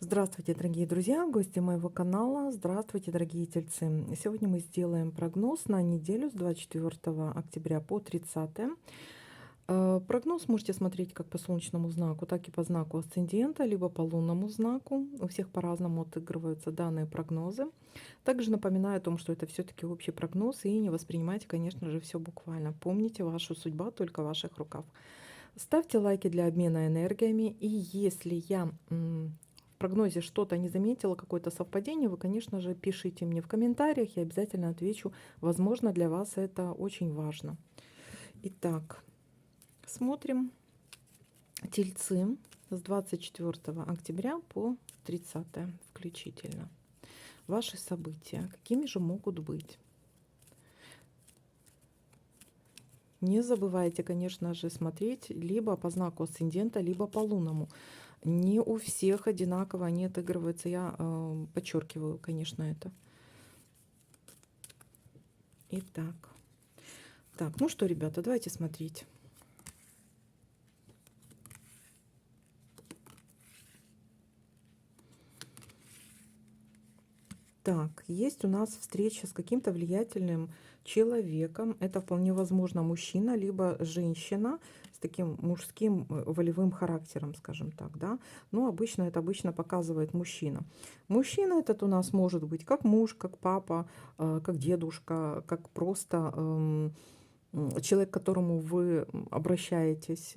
Здравствуйте, дорогие друзья, гости моего канала. Здравствуйте, дорогие тельцы. Сегодня мы сделаем прогноз на неделю с 24 октября по 30. Прогноз можете смотреть как по солнечному знаку, так и по знаку асцендента, либо по лунному знаку. У всех по-разному отыгрываются данные прогнозы. Также напоминаю о том, что это все-таки общий прогноз, и не воспринимайте, конечно же, все буквально. Помните, ваша судьба только в ваших руках. Ставьте лайки для обмена энергиями. И если я в прогнозе что-то не заметила, какое-то совпадение, вы, конечно же, пишите мне в комментариях, я обязательно отвечу. Возможно, для вас это очень важно. Итак, смотрим тельцы с 24 октября по 30 включительно. Ваши события, какими же могут быть? Не забывайте, конечно же, смотреть либо по знаку асцендента, либо по лунному. Не у всех одинаково они отыгрываются. Я подчеркиваю, конечно, это. Итак. Так, ну что, ребята, давайте смотреть. Так, есть у нас встреча с каким-то влиятельным человеком. Это вполне возможно мужчина, либо женщина с таким мужским волевым характером, скажем так, да. Но обычно это показывает мужчина. Мужчина этот у нас может быть как муж, как папа, как дедушка, как просто человек, к которому вы обращаетесь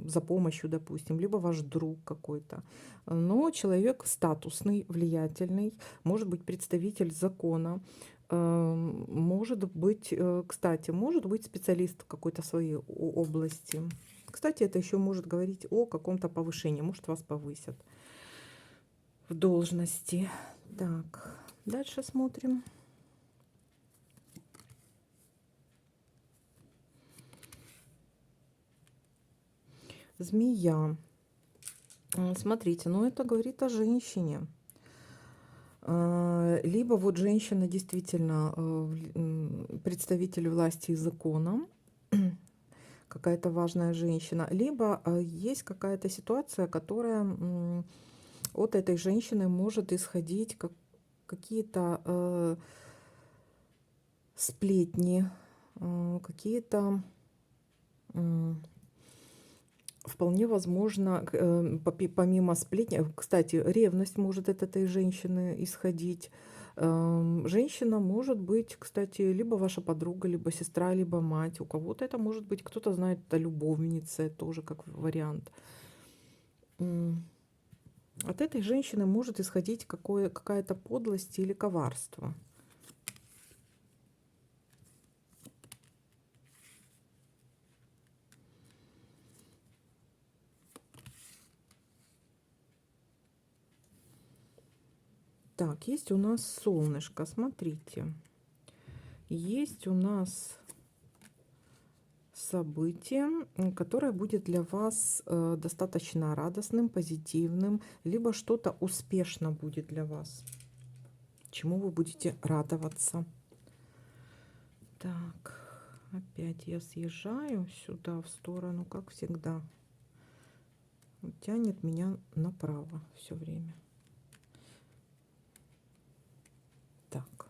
за помощью, допустим, либо ваш друг какой-то. Но человек статусный, влиятельный, может быть представитель закона, может быть, кстати, может быть специалист в какой-то своей области. Кстати, это еще может говорить о каком-то повышении, может вас повысят в должности. Так, дальше смотрим. Змея. Смотрите, ну это говорит о женщине. Либо вот женщина действительно представитель власти и закона, какая-то важная женщина, либо есть какая-то ситуация, которая от этой женщины может исходить как какие-то сплетни, какие-то вполне возможно, помимо сплетни, кстати, ревность может от этой женщины исходить. Женщина может быть, кстати, либо ваша подруга, либо сестра, либо мать. У кого-то это может быть, кто-то знает, это любовница, тоже как вариант. От этой женщины может исходить какая-то подлость или коварство. Так, есть у нас солнышко, смотрите. Есть у нас событие, которое будет для вас достаточно радостным, позитивным, либо что-то успешно будет для вас, чему вы будете радоваться. Так, опять я съезжаю сюда в сторону, как всегда. Тянет меня направо все время. Так,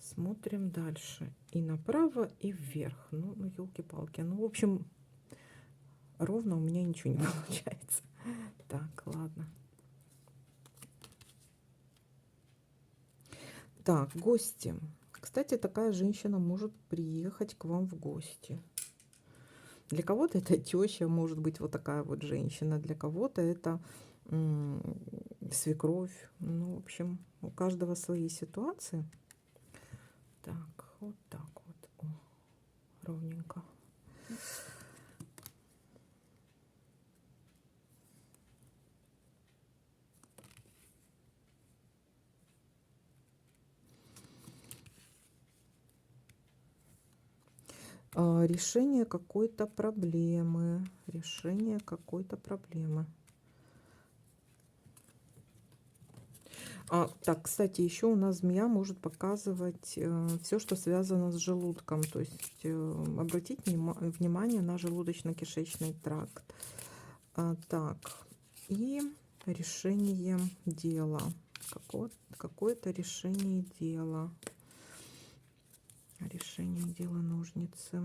смотрим дальше. И направо, и вверх. Ну елки-палки. Ну, в общем, ровно у меня ничего не получается. Так, ладно. Так, гости. Кстати, такая женщина может приехать к вам в гости. Для кого-то это теща, может быть, вот такая вот женщина. Для кого-то это свекровь. Ну, в общем, у каждого свои ситуации. Так, вот так вот. О, ровненько. Решение какой-то проблемы. Решение какой-то проблемы. Так, кстати, еще у нас змея может показывать все, что связано с желудком. То есть обратить внимание на желудочно-кишечный тракт. Так, и решение дела. Какое-то решение дела. Решение дела, ножницы.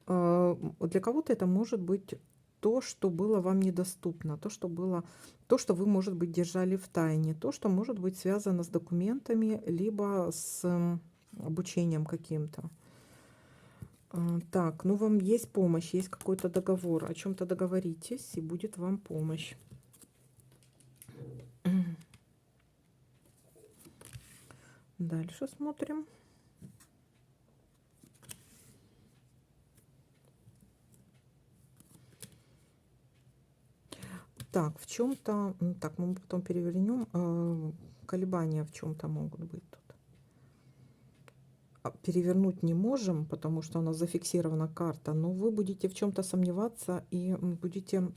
Для кого-то это может быть то, что было вам недоступно, то, что вы, может быть, держали в тайне, то, что может быть связано с документами, либо с обучением каким-то. Так, ну вам есть помощь, есть какой-то договор, о чем-то договоритесь, и будет вам помощь. Дальше смотрим. Так, в чем-то, так, мы потом перевернем, колебания в чем-то могут быть тут. Перевернуть не можем, потому что у нас зафиксирована карта, но вы будете в чем-то сомневаться и будете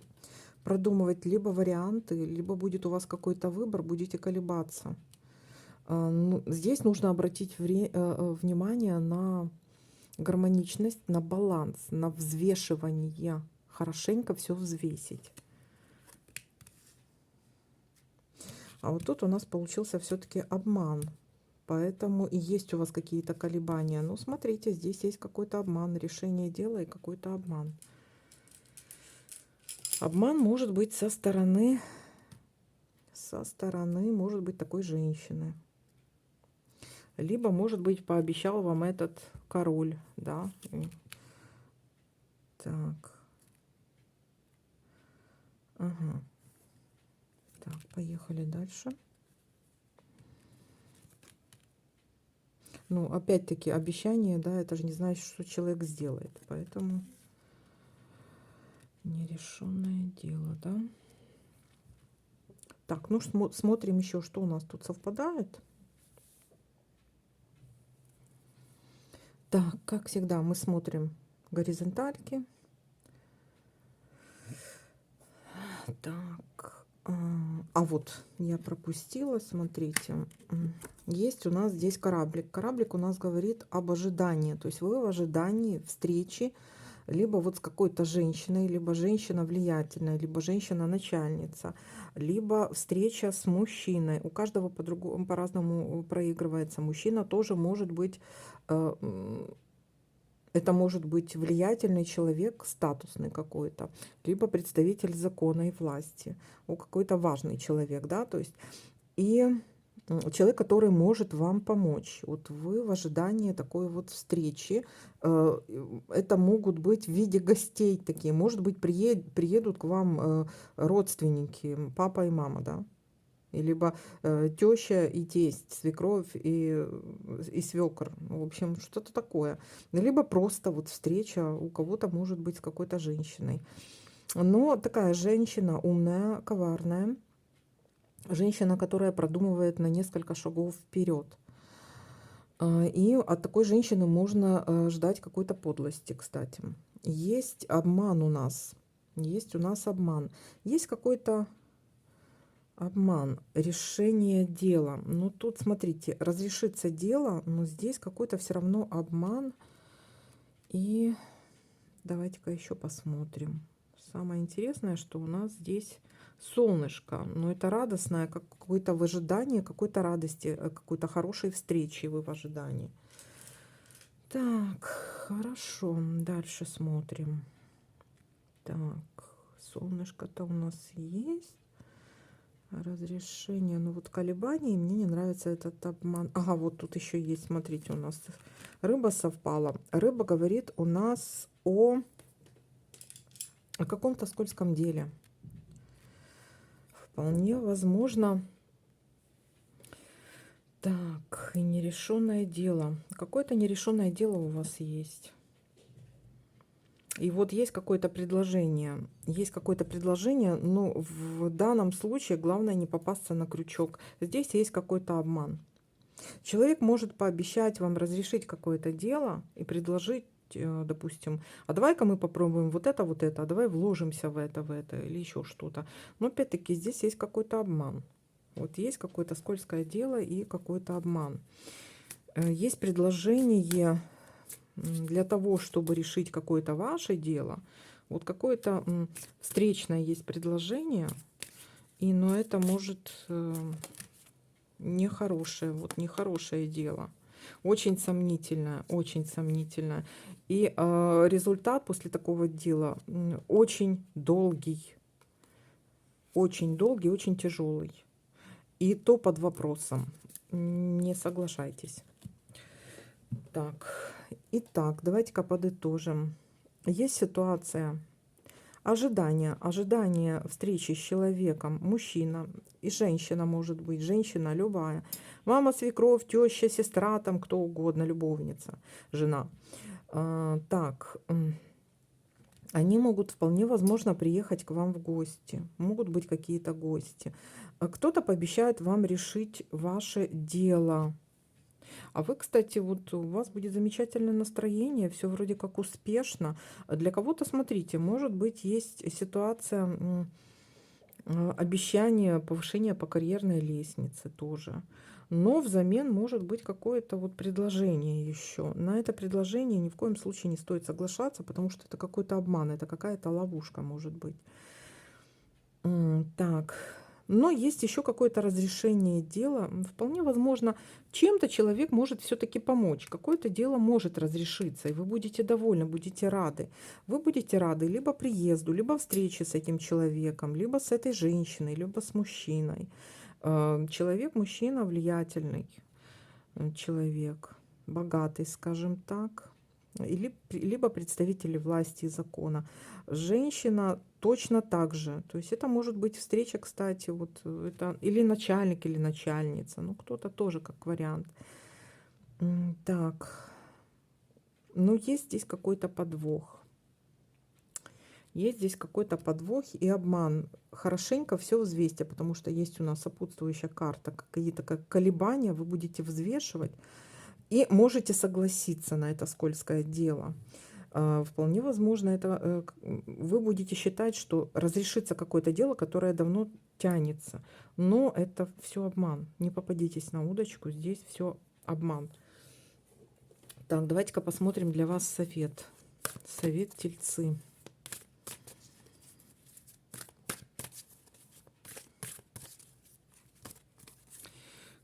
продумывать либо варианты, либо будет у вас какой-то выбор, будете колебаться. Ну, здесь нужно обратить внимание на гармоничность, на баланс, на взвешивание. Хорошенько все взвесить. А вот тут у нас получился все-таки обман. Поэтому и есть у вас какие-то колебания. Ну, смотрите, здесь есть какой-то обман, решение дела и какой-то обман. Обман может быть со стороны, может быть, такой женщины. Либо, может быть, пообещал вам этот король, да. Так. Ага. Так, поехали дальше. Ну, опять-таки, обещание, да, это же не значит, что человек сделает. Поэтому нерешенное дело, да. Так, ну, смотрим еще, что у нас тут совпадает. Так, как всегда, мы смотрим горизонтальки. Так, вот я пропустила, смотрите. Есть у нас здесь кораблик. Кораблик у нас говорит об ожидании. То есть вы в ожидании встречи либо вот с какой-то женщиной, либо женщина влиятельная, либо женщина-начальница, либо встреча с мужчиной. У каждого по-другому, по-разному проигрывается. Мужчина тоже может быть, это может быть влиятельный человек, статусный какой-то, либо представитель закона и власти, какой-то важный человек, да, то есть и человек, который может вам помочь. Вот вы в ожидании такой вот встречи. Это могут быть в виде гостей такие. Может быть, приедут к вам родственники, папа и мама, да? Либо теща и тесть, свекровь и свекр. В общем, что-то такое. Либо просто вот встреча у кого-то может быть с какой-то женщиной. Но такая женщина умная, коварная. Женщина, которая продумывает на несколько шагов вперед. И от такой женщины можно ждать какой-то подлости, кстати. Есть обман у нас. Есть у нас обман. Есть какой-то обман, решение дела. Ну, тут, смотрите, разрешится дело, но здесь какой-то все равно обман. И давайте-ка еще посмотрим. Самое интересное, что у нас здесь солнышко. Но это радостное, как какое-то в ожидании, какой-то радости, какой-то хорошей встречи вы в ожидании. Так, хорошо. Дальше смотрим. Так, солнышко-то у нас есть. Разрешение. Ну вот колебания. Мне не нравится этот обман. Ага, вот тут еще есть. Смотрите, у нас рыба совпала. Рыба говорит у нас о каком-то скользком деле. Вполне возможно. Так, и нерешенное дело. Какое-то нерешенное дело у вас есть. И вот есть какое-то предложение. Есть какое-то предложение, но в данном случае главное не попасться на крючок. Здесь есть какой-то обман. Человек может пообещать вам разрешить какое-то дело и предложить, допустим, а давай-ка мы попробуем вот это, а давай вложимся в это или еще что-то. Но опять-таки здесь есть какой-то обман. Вот есть какое-то скользкое дело и какой-то обман. Есть предложение для того, чтобы решить какое-то ваше дело. Вот какое-то встречное есть предложение. но это может нехорошее, вот нехорошее дело. Очень сомнительное, очень сомнительное. И результат после такого дела очень долгий, очень тяжелый. И то под вопросом. Не соглашайтесь. Так, итак, давайте-ка подытожим. Есть ситуация ожидание встречи с человеком, мужчина и женщина, может быть, женщина любая, мама, свекровь, теща, сестра, там кто угодно, любовница, жена. Так, они могут вполне возможно приехать к вам в гости, могут быть какие-то гости. Кто-то пообещает вам решить ваше дело. А вы, кстати, вот у вас будет замечательное настроение, все вроде как успешно. Для кого-то, смотрите, может быть, есть ситуация обещания повышения по карьерной лестнице тоже. Но взамен может быть какое-то вот предложение еще. На это предложение ни в коем случае не стоит соглашаться, потому что это какой-то обман, это какая-то ловушка может быть. Так, но есть еще какое-то разрешение дела. Вполне возможно, чем-то человек может все-таки помочь. Какое-то дело может разрешиться, и вы будете довольны, будете рады. Вы будете рады либо приезду, либо встрече с этим человеком, либо с этой женщиной, либо с мужчиной. Человек, мужчина влиятельный, человек, богатый, скажем так. Либо представители власти и закона. Женщина точно так же. То есть это может быть встреча, кстати, вот это или начальник, или начальница. Ну, кто-то тоже как вариант. Так. Ну, есть здесь какой-то подвох. Есть здесь какой-то подвох и обман. Хорошенько все взвесьте, потому что есть у нас сопутствующая карта. Какие-то как колебания вы будете взвешивать. И можете согласиться на это скользкое дело. Вполне возможно, это вы будете считать, что разрешится какое-то дело, которое давно тянется. Но это все обман. Не попадитесь на удочку, здесь все обман. Так, давайте-ка посмотрим для вас совет. Совет Тельцы.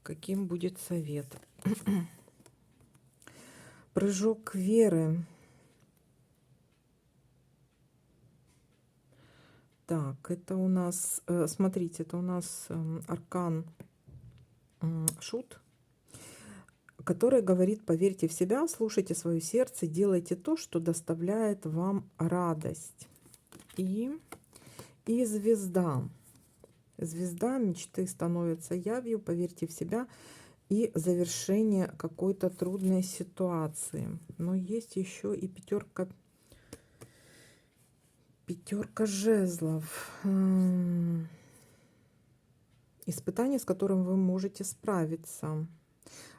Каким будет совет? Прыжок веры. Так, это у нас, смотрите, это у нас аркан Шут, который говорит: поверьте в себя, слушайте свое сердце, делайте то, что доставляет вам радость. И звезда. Звезда мечты становится явью, поверьте в себя, и завершение какой-то трудной ситуации. Но есть еще и пятерка жезлов. Испытание, с которым вы можете справиться.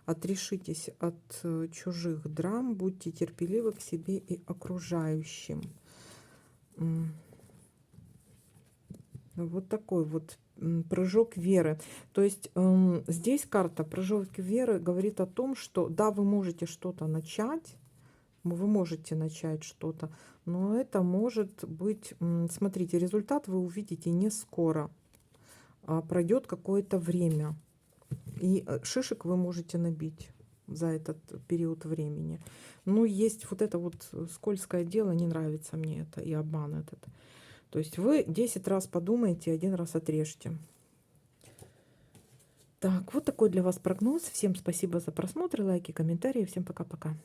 Отрешитесь от чужих драм, будьте терпеливы к себе и окружающим. Вот такой вот прыжок веры. То есть здесь карта прыжок веры говорит о том, что да, вы можете что-то начать, вы можете начать что-то, но это может быть, смотрите, результат вы увидите не скоро, а пройдет какое-то время. И шишек вы можете набить за этот период времени. Но есть вот это вот скользкое дело, не нравится мне это, и обман этот. То есть вы 10 раз подумайте, 1 раз отрежьте. Так, вот такой для вас прогноз. Всем спасибо за просмотр, лайки, комментарии. Всем пока-пока.